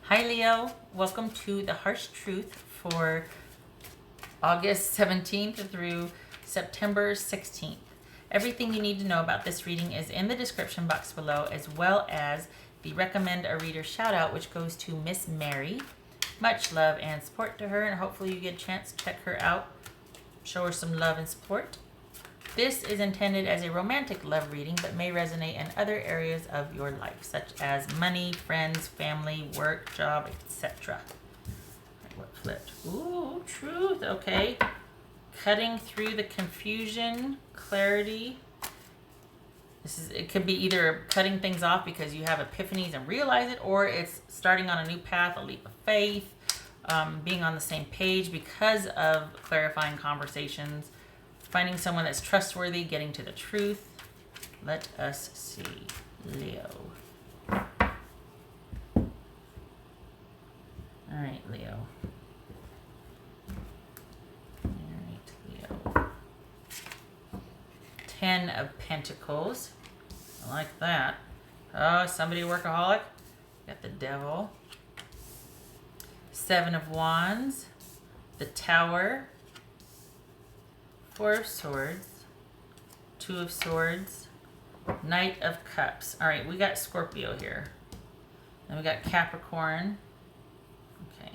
Hi Leo, welcome to the Harsh Truth for August 17th through September 16th. Everything you need to know about this reading is in the description box below, as well as the recommend a reader shout out, which goes to Miss Mary. Much love and support to her, and hopefully you get a chance to check her out, show her some love and support. This is intended as a romantic love reading, but may resonate in other areas of your life, such as money, friends, family, work, job, etc. What flipped? Ooh, truth. Okay. Cutting through the confusion, clarity. It could be either cutting things off because you have epiphanies and realize it, or it's starting on a new path, a leap of faith, being on the same page because of clarifying conversations. Finding someone that's trustworthy, getting to the truth. Let us see. Leo. All right, Leo. All right, Leo. 10 of Pentacles. I like that. Oh, somebody a workaholic. Got the Devil. 7 of Wands. The Tower. 4 of Swords, 2 of Swords, Knight of Cups. All right, we got Scorpio here. Then we got Capricorn. Okay.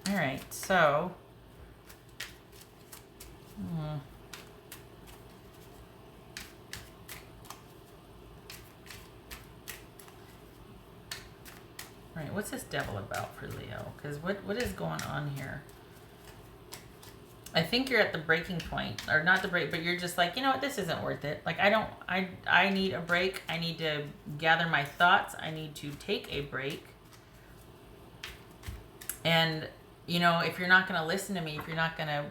All right, so. All right, what's this Devil about for Leo? Because what is going on here? I think you're at the breaking point, or not the break, but you're just like, you know what, this isn't worth it. Like, I need a break. I need to gather my thoughts. I need to take a break. And, you know, if you're not going to listen to me, if you're not going to,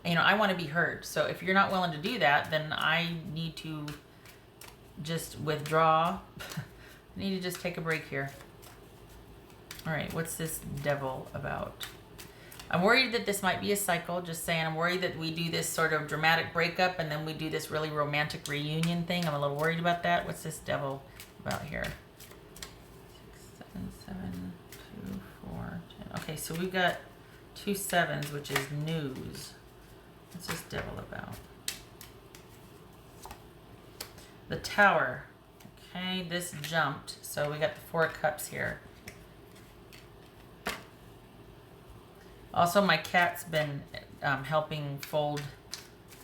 you know, I want to be heard. So if you're not willing to do that, then I need to just withdraw. I need to just take a break here. All right, what's this Devil about? I'm worried that this might be a cycle, just saying. I'm worried that we do this sort of dramatic breakup and then we do this really romantic reunion thing. I'm a little worried about that. What's this Devil about here? 6, 7, 7, 2, 4, 10. Okay, so we've got 2 7s, which is news. What's this Devil about? The Tower. Okay, this jumped. So we got the 4 of Cups here. Also, my cat's been helping fold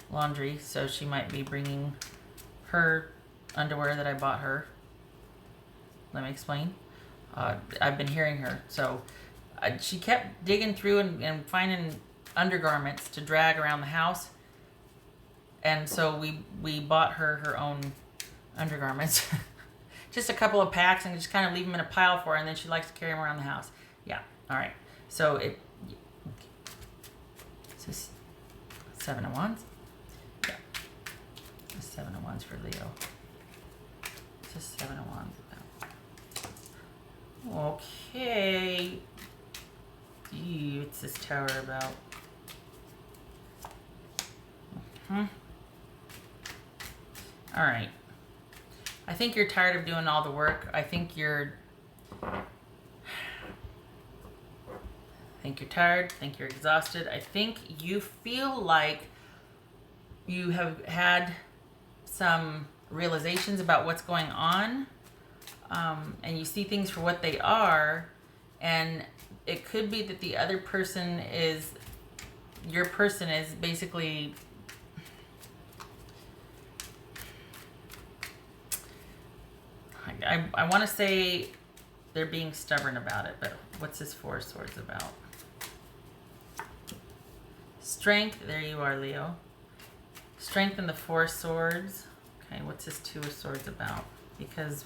laundry, so she might be bringing her underwear that I bought her. Let me explain. I've been hearing her. So she kept digging through and finding undergarments to drag around the house. And so we bought her own undergarments. Just a couple of packs and just kind of leave them in a pile for her, and then she likes to carry them around the house. Yeah, all right. So it... So 7 of Wands. Yeah. 7 of Wands for Leo. It's just 7 of Wands about. Okay. What's this Tower about? All right. I think you're tired of doing all the work. I think you're tired. I think you're exhausted. I think you feel like you have had some realizations about what's going on, and you see things for what they are, and it could be that the other person is, your person is basically, I want to say they're being stubborn about it, but what's this 4 of Swords about? Strength, there you are, Leo. Strength and the 4 of Swords. Okay, what's this 2 of Swords about? Because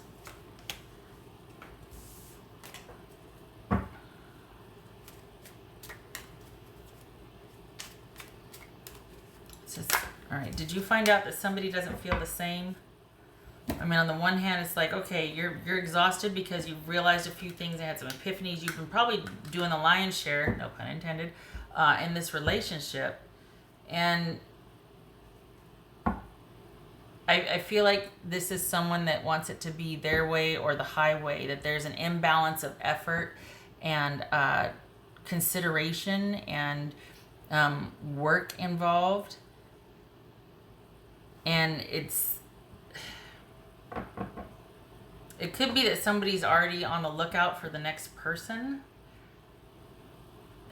all right, did you find out that somebody doesn't feel the same? I mean, on the one hand, it's like, okay, you're exhausted because you've realized a few things and had some epiphanies. You've been probably doing the lion's share, no pun intended, in this relationship. And I feel like this is someone that wants it to be their way or the highway, that there's an imbalance of effort and consideration and work involved. And it could be that somebody's already on the lookout for the next person.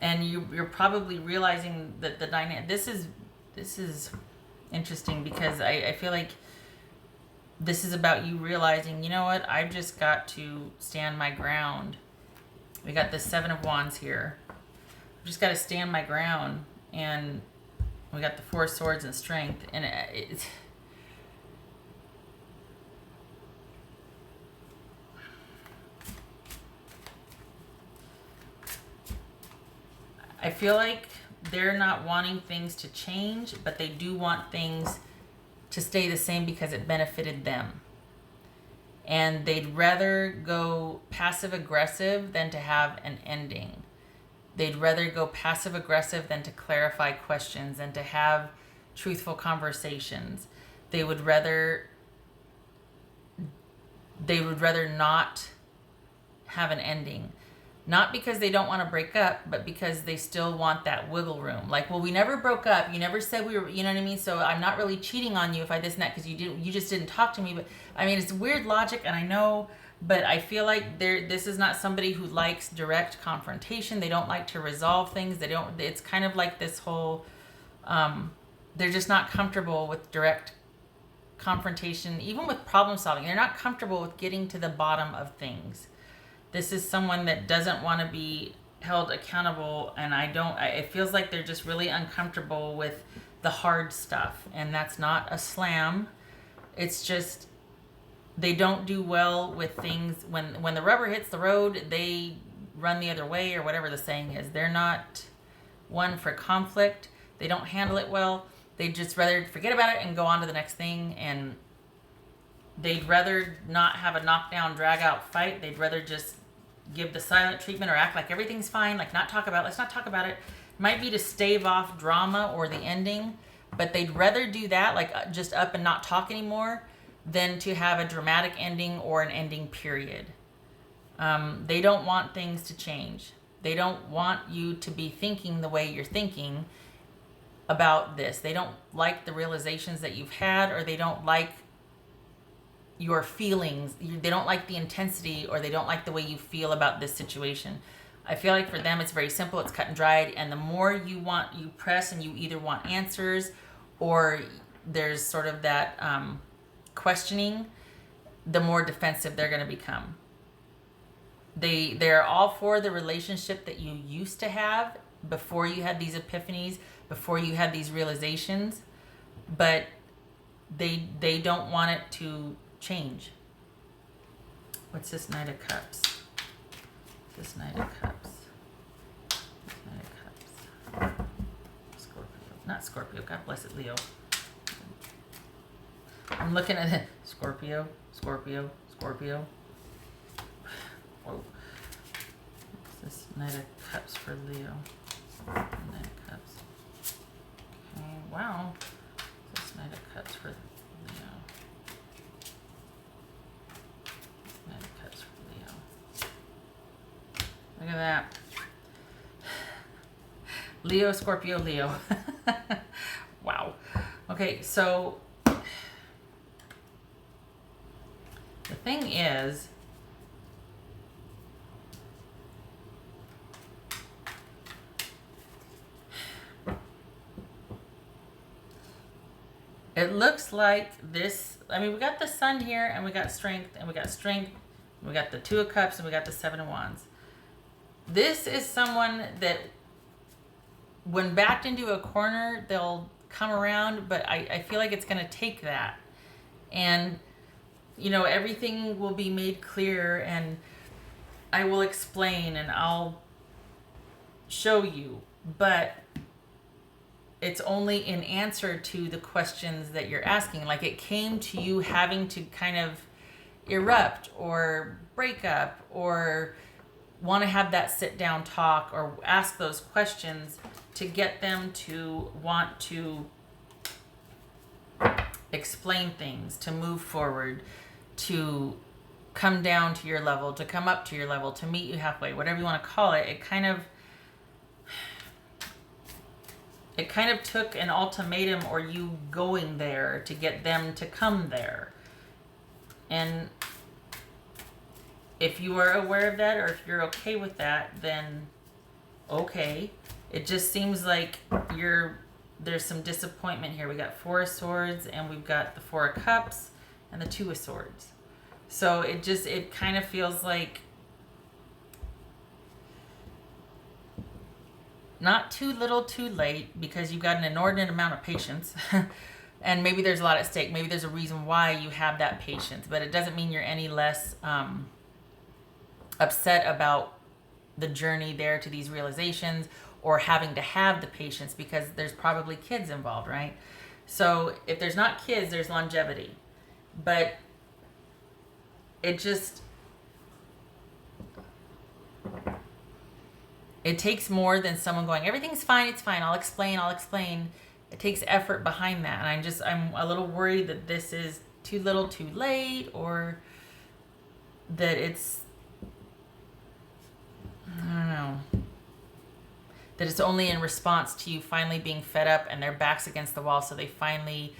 And you're probably realizing that the dynamic, this is interesting, because I feel like this is about you realizing, you know what, I've just got to stand my ground. We got the 7 of Wands here. I've just got to stand my ground. And we got the 4 of Swords and Strength. And I feel like they're not wanting things to change, but they do want things to stay the same because it benefited them. And they'd rather go passive aggressive than to have an ending. They'd rather go passive aggressive than to clarify questions and to have truthful conversations. They would rather not have an ending. Not because they don't want to break up, but because they still want that wiggle room. Like, well, we never broke up. You never said we were, you know what I mean? So I'm not really cheating on you if I this and that, because you just didn't talk to me. But I mean, it's weird logic, and I know, but I feel like this is not somebody who likes direct confrontation. They don't like to resolve things. It's kind of like this whole, they're just not comfortable with direct confrontation, even with problem solving. They're not comfortable with getting to the bottom of things. This is someone that doesn't want to be held accountable, and it feels like they're just really uncomfortable with the hard stuff, and that's not a slam. It's just they don't do well with things when the rubber hits the road. They run the other way, or whatever the saying is. They're not one for conflict. They don't handle it well. They'd just rather forget about it and go on to the next thing, and they'd rather not have a knockdown, drag out fight. They'd rather just give the silent treatment or act like everything's fine, like let's not talk about it. Might be to stave off drama or the ending, but they'd rather do that, like just up and not talk anymore, than to have a dramatic ending or an ending period. They don't want things to change. They don't want you to be thinking the way you're thinking about this. They don't like the realizations that you've had, or they don't like your feelings. They don't like the intensity, or they don't like the way you feel about this situation. I feel like for them it's very simple, it's cut and dried, and the more you press, and you either want answers or there's sort of that questioning, the more defensive they're going to become. They're all for the relationship that you used to have before you had these epiphanies, before you had these realizations, but they don't want it to change. What's this Knight of Cups? This Knight of Cups. This Knight of Cups. Scorpio. Not Scorpio. God bless it, Leo. I'm looking at it. Scorpio. Whoa. What's this Knight of Cups for Leo? Knight of Cups. Okay. Wow. What's this Knight of Cups for Leo? Look at that. Leo, Scorpio, Leo. Wow. Okay, so the thing is, it looks like this. I mean, we got the Sun here, and we got strength, and we got strength, and we got the 2 of Cups, and we got the 7 of Wands. This is someone that, when backed into a corner, they'll come around, but I feel like it's going to take that. And, you know, everything will be made clear, and I will explain, and I'll show you. But it's only in answer to the questions that you're asking. Like, it came to you having to kind of erupt or break up or want to have that sit down talk or ask those questions to get them to want to explain things, to move forward, to come down to your level, to come up to your level, to meet you halfway, whatever you want to call it. It kind of took an ultimatum or you going there to get them to come there. And if you are aware of that, or if you're okay with that, then okay. It just seems like there's some disappointment here. We got 4 of Swords, and we've got the 4 of Cups and the 2 of Swords. So it kind of feels like not too little too late, because you've got an inordinate amount of patience. And maybe there's a lot at stake. Maybe there's a reason why you have that patience, but it doesn't mean you're any less upset about the journey there to these realizations, or having to have the patience, because there's probably kids involved, right? So if there's not kids, there's longevity. But it takes more than someone going, everything's fine, it's fine, I'll explain. It takes effort behind that. And I'm a little worried that this is too little too late, or that it's, I don't know, that it's only in response to you finally being fed up and their backs against the wall, so they finally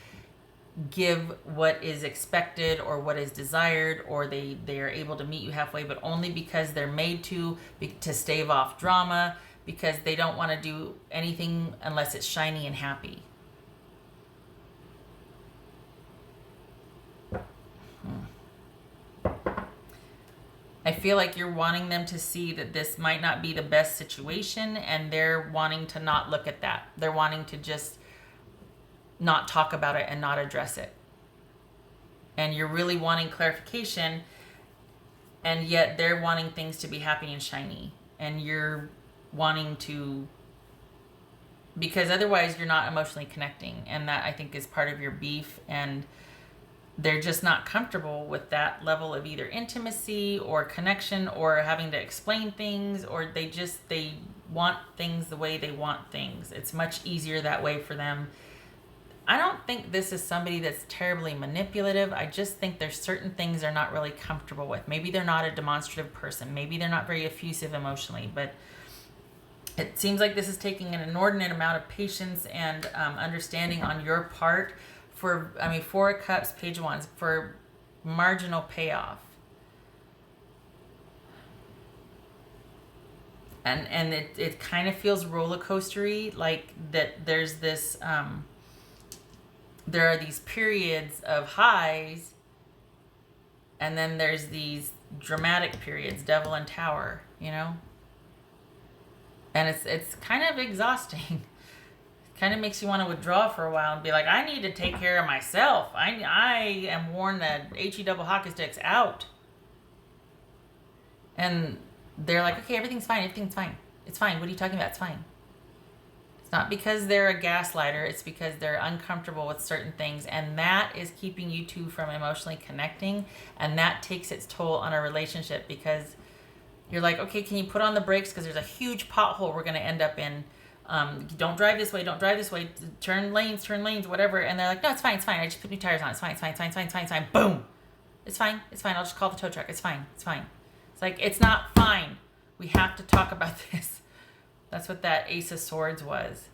give what is expected or what is desired, or they are able to meet you halfway, but only because they're made to stave off drama, because they don't want to do anything unless it's shiny and happy. I feel like you're wanting them to see that this might not be the best situation, and they're wanting to not look at that. They're wanting to just not talk about it and not address it. And you're really wanting clarification, and yet they're wanting things to be happy and shiny. And you're wanting to, because otherwise you're not emotionally connecting. And that, I think, is part of your beef. And they're just not comfortable with that level of either intimacy or connection, or having to explain things, or they want things the way they want things. It's much easier that way for them. I don't think this is somebody that's terribly manipulative. I just think there's certain things they're not really comfortable with. Maybe they're not a demonstrative person. Maybe they're not very effusive emotionally, but it seems like this is taking an inordinate amount of patience and understanding on your part for, 4 of Cups, Page of Wands, for marginal payoff. And it kind of feels roller coastery, like that there's this, there are these periods of highs, and then there's these dramatic periods, Devil and Tower, and it's kind of exhausting. Kind of makes you want to withdraw for a while and be like, I need to take care of myself. I am worn that HE double hockey sticks out. And they're like, okay, everything's fine. It's fine. What are you talking about? It's fine. It's not because they're a gaslighter. It's because they're uncomfortable with certain things. And that is keeping you two from emotionally connecting. And that takes its toll on a relationship, because you're like, okay, can you put on the brakes? Because there's a huge pothole we're going to end up in. Don't drive this way, turn lanes, whatever. And they're like, no, it's fine. I just put new tires on. It's fine. Boom. It's fine. I'll just call the tow truck. It's fine. It's like, it's not fine. We have to talk about this. That's what that Ace of Swords was.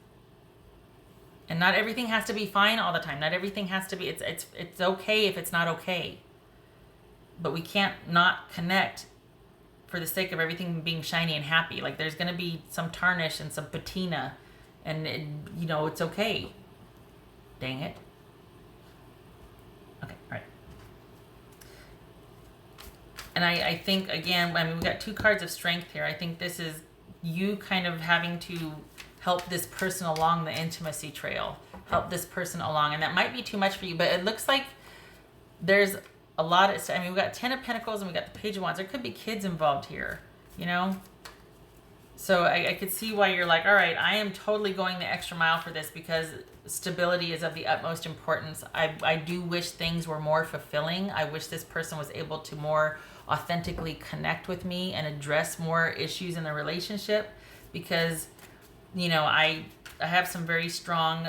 And not everything has to be fine all the time. Not everything has to be, it's okay if it's not okay. But we can't not connect for the sake of everything being shiny and happy. Like, there's going to be some tarnish and some patina, and it's okay. Dang it. Okay, all right. And I think, again, we've got 2 cards of strength here. I think this is you kind of having to help this person along the intimacy trail. Help this person along. And that might be too much for you, but it looks like there's a lot of, we've got 10 of Pentacles and we got the Page of Wands. There could be kids involved here, So I could see why you're like, all right, I am totally going the extra mile for this, because stability is of the utmost importance. I do wish things were more fulfilling. I wish this person was able to more authentically connect with me and address more issues in the relationship, because, I have some very strong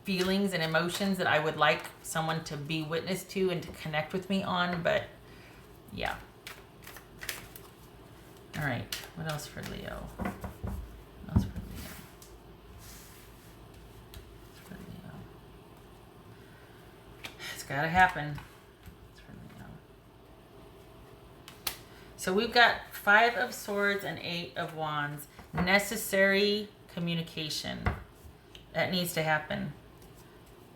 feelings and emotions that I would like someone to be witness to and to connect with me on, but yeah. All right, what else for Leo? What else for Leo? What's for Leo? It's gotta happen. What's for Leo? So we've got 5 of Swords and 8 of Wands. Necessary communication. That needs to happen.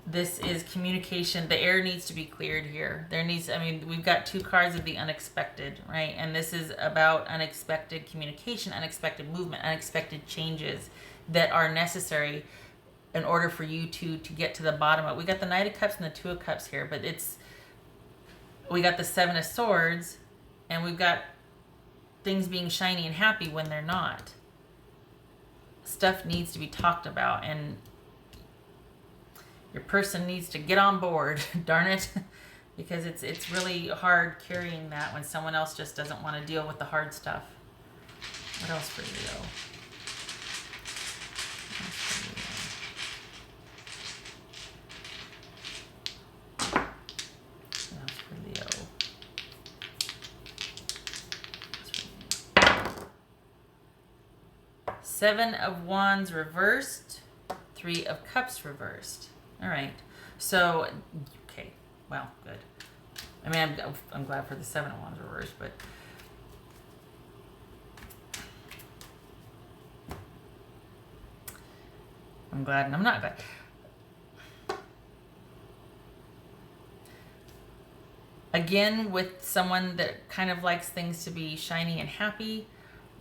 This is communication. The air needs to be cleared here. We've got 2 cards of the unexpected, right? And this is about unexpected communication, unexpected movement, unexpected changes that are necessary in order for you to get to the bottom of it. We got the Knight of Cups and the 2 of Cups here, but we got the 7 of Swords, and we've got things being shiny and happy when they're not. Stuff needs to be talked about, and your person needs to get on board, darn it, because it's really hard carrying that when someone else just doesn't want to deal with the hard stuff. What else for Leo? What else for Leo? What else for Leo? 7 of Wands reversed, 3 of Cups reversed. All right. So, okay. Well, good. I mean, I'm glad for the 7 of Wands reversed, but I'm glad and I'm not glad. Again, with someone that kind of likes things to be shiny and happy,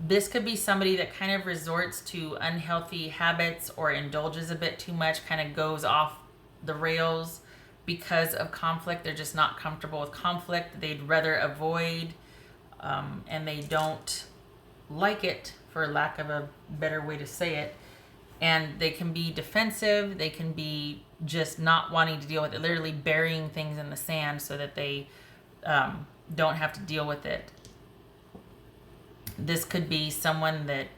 this could be somebody that kind of resorts to unhealthy habits or indulges a bit too much, kind of goes off the rails because of conflict. They're just not comfortable with conflict. They'd rather avoid, and they don't like it, for lack of a better way to say it. And they can be defensive. They can be just not wanting to deal with it, literally burying things in the sand so that they don't have to deal with it. This could be someone that,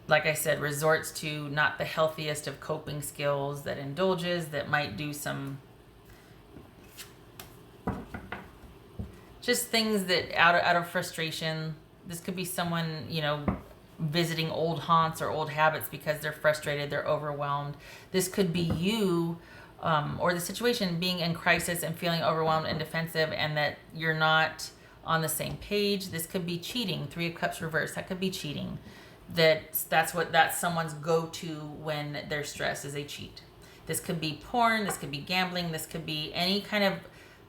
like I said, resorts to not the healthiest of coping skills, that indulges, that might do some just things that out of frustration. This could be someone, visiting old haunts or old habits because they're frustrated, they're overwhelmed. This could be you, or the situation being in crisis and feeling overwhelmed and defensive, and that you're not on the same page. This could be cheating. 3 of Cups reversed. That could be cheating. That's someone's go-to when they're stressed, is they cheat. This could be porn. This could be gambling. This could be any kind of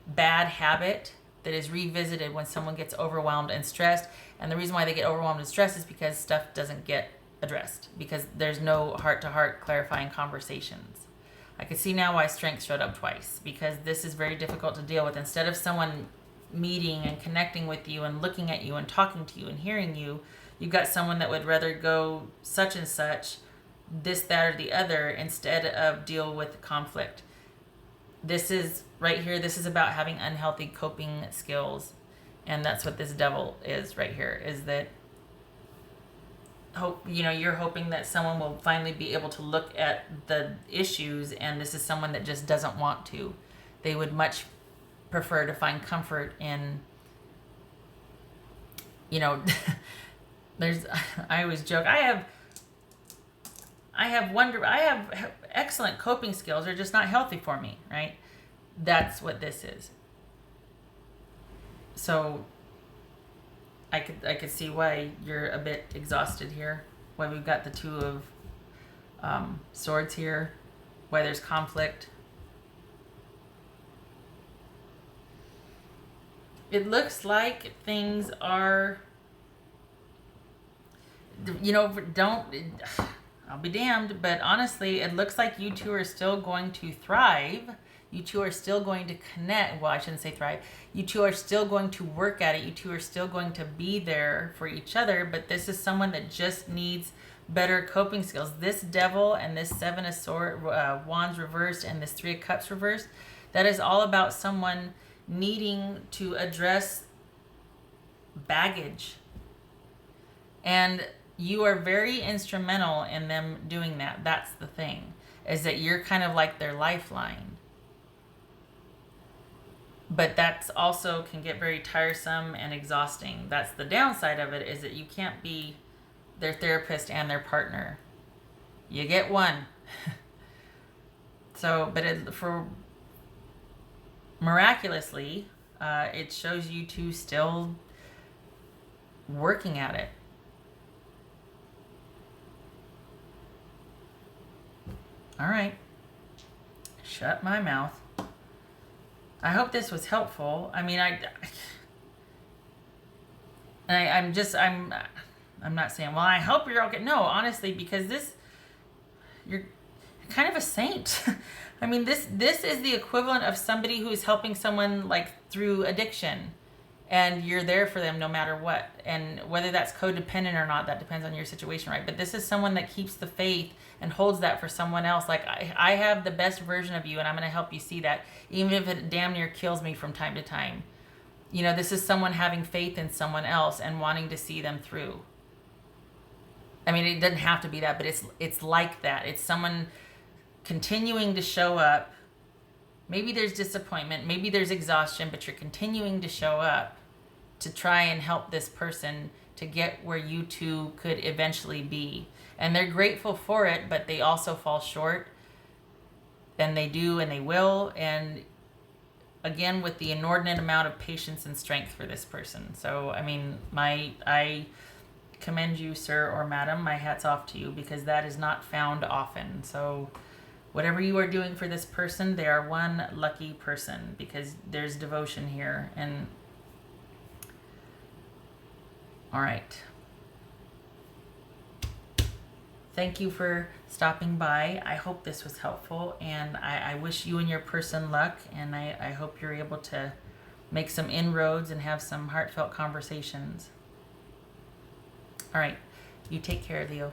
bad habit that is revisited when someone gets overwhelmed and stressed. And the reason why they get overwhelmed and stressed is because stuff doesn't get addressed, because there's no heart-to-heart clarifying conversations. I could see now why strength showed up twice, because this is very difficult to deal with. Instead of someone meeting and connecting with you and looking at you and talking to you and hearing you, you've got someone that would rather go such and such, this, that, or the other, instead of deal with conflict. This is right here. This is about having unhealthy coping skills. And that's what this Devil is right here, is that you're hoping that someone will finally be able to look at the issues, and this is someone that just doesn't want to. They would much prefer to find comfort in, I always joke, I have excellent coping skills. They're just not healthy for me, right? That's what this is. So I could see why you're a bit exhausted here, why we've got the 2 of Swords here, why there's conflict. It looks like things are, I'll be damned, but honestly, it looks like you two are still going to thrive. You two are still going to connect. Well, I shouldn't say thrive. You two are still going to work at it. You two are still going to be there for each other. But this is someone that just needs better coping skills. This Devil and this 7 of Wands reversed and this 3 of Cups reversed, that is all about someone needing to address baggage. And you are very instrumental in them doing that. That's the thing, is that you're kind of like their lifeline. But that's also can get very tiresome and exhausting. That's the downside of it, is that you can't be their therapist and their partner. You get one. So, but for miraculously, it shows you two still working at it. All right. Shut my mouth. I hope this was helpful. I mean, I'm not saying, well, I hope you're okay. No, honestly, because you're kind of a saint. I mean, this is the equivalent of somebody who's helping someone like through addiction, and you're there for them no matter what. And whether that's codependent or not, that depends on your situation, right? But this is someone that keeps the faith and holds that for someone else. Like, I have the best version of you, and I'm going to help you see that, even if it damn near kills me from time to time. You know, this is someone having faith in someone else and wanting to see them through. I mean, it doesn't have to be that, but it's like that. It's someone continuing to show up. Maybe there's disappointment, maybe there's exhaustion, but you're continuing to show up to try and help this person to get where you two could eventually be. And they're grateful for it, but they also fall short. And they do, and they will. And again, with the inordinate amount of patience and strength for this person. So, I mean, I commend you, sir or madam. My hat's off to you, because that is not found often. So whatever you are doing for this person, they are one lucky person, because there's devotion here. And all right. Thank you for stopping by. I hope this was helpful, and I wish you and your person luck, and I hope you're able to make some inroads and have some heartfelt conversations. All right. You take care, Leo.